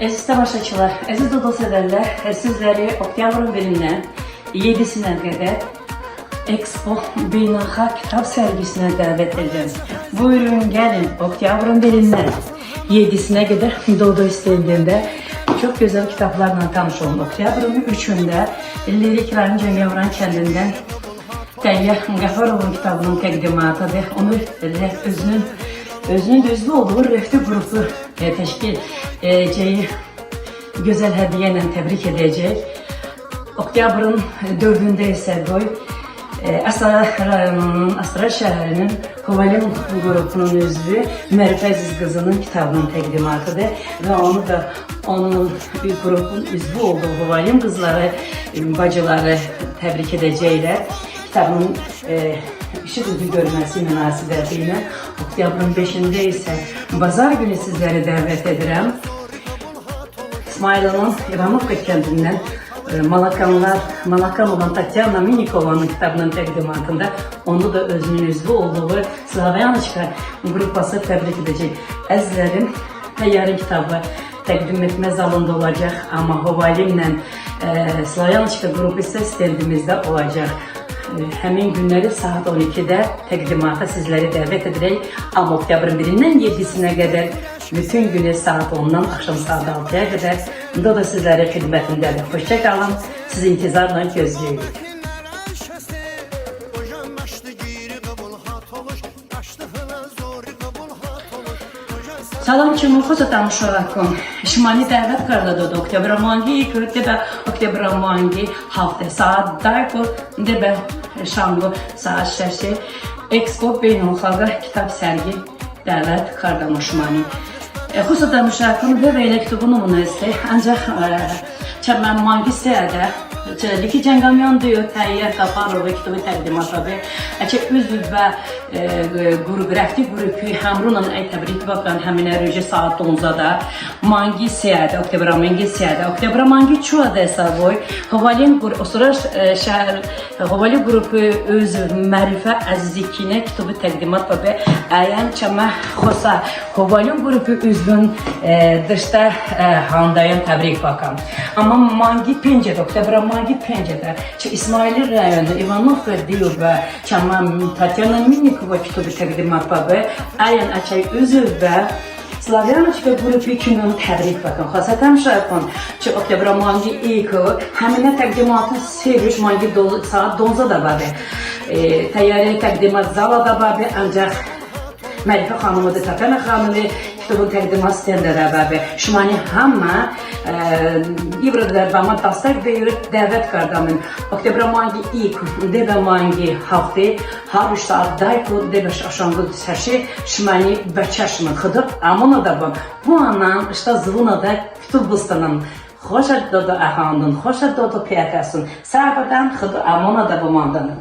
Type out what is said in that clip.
Əziz tamaşaçılar, əziz dodo sevərlər, sizləri oktyabrın 1-dən 7-sinə qədər Expo Beynəlxalq Kitab Sərgisinə dəvət edirəm. Buyurun, gəlin, oktyabrın 1-dən 7-sinə qədər Dodo stendində çox gözəl kitablarla tanış olun. Oktyabrın 3-də Lirik rayon Cəngavran kəndindən Təyyar Qəfərovun kitabının təqdimatıdır. Onu özünün düzlü olduğu rəhbər qrupu təşkil edəcəyi gözəl hədiyyə ilə təbrik edəcək. Oktyabrın 4-də isə qoy Astara rayonunun, Astara şəhərinin Kovalim qrupunun üzvü Mərifə Əziz qızının kitabının təqdimatıdır və onu da onun qrupun üzvü olduğu Kovalim qızları, bacıları təbrik edəcəklər. Kitabın işi düzü görməsi münasibəti ilə oktyabrın 5-də isə bazar günü sizləri dəvət edirəm. İsmayıl'ın İvanovka kəndindən Malakan olan Tatyana Minikovanın kitabının təqdimatında onu da özünün üzvü olduğu Slavyanочка qrupası təbrik edəcək. Əzizlərim, Təyyarın kitabı təqdim etmə zalında olacaq, amma Hovalimlə Slavyanочка qrupu isə stendimizdə olacaq. Həmin günləri saat 12-də təqdimata sizləri dəvət edərək, amma oktyabrın 1-dən 7-sinə qədər bütün günü saat 10-dan axşam saat 6-ya qədər Dodo sizlərin xidmətindədir. Hoşça qalın, sizi intizarla gözləyirik. Salam чему хотам шараком. Шмани dəvət qardadı oktyabr mangi, kötəbə oktyabr mangi hafta saat dayko dəbə şamlı saat 8 Expo Beynəlxalq Kitab Sərgi dəvət qardadı Şmani. Xüsusən müşahidə və belə kitabın nümunəsi ancaq çəmən mangi sədə Liki Cəngamyan diyor, Təyyar Qafarova kitabı təqdimatıdır. Üzv və qrup, rəfti qrupu həmrunla təbrik vaxtdan həminə röcə saat 10-da mangi sədə, oktябra mangi sədə, oktябra mangi çuada əsavoy, Hovalim qrupu öz Mərifə Əzizikinə kitabı təqdimat və əyən çəmə xosa Hovalim qrupu üzvün dışda handayan təbrik vaxtdan. Amma mangi pencədə, oktябra mangi pencədə, İsmayıl rayonu İvanovka diyor və Tatyana Minikova kitabı təqdimat və əyən açay üzv və Slavyanочка qrupu ikinin təbrik vaxtdan. Xasətən şəhərdən oktябra mangi ilk həminə təqdimatın seviş mangi saat 10-da da var. Təyyarə təqdimat zala da var, ancaq Mərifə xanımı da Tatyana xanımı kitabın təqdimat stendədə var. Şmani hamma İbrədə bana dəstək verir dəvət qardamın. Oktябra mangi ilk, dəbə mangi hafta, har 3 saat dayko, dəbə aşanğı səşi, şmani bəçəşmən xıdıq, amına da bam. Bu anan, işte zılına da kitab bustanın. Xoşa dodo əhandın, xoşa dodo piyakasın. Sərbədən xıdıq, amına da bamandanın.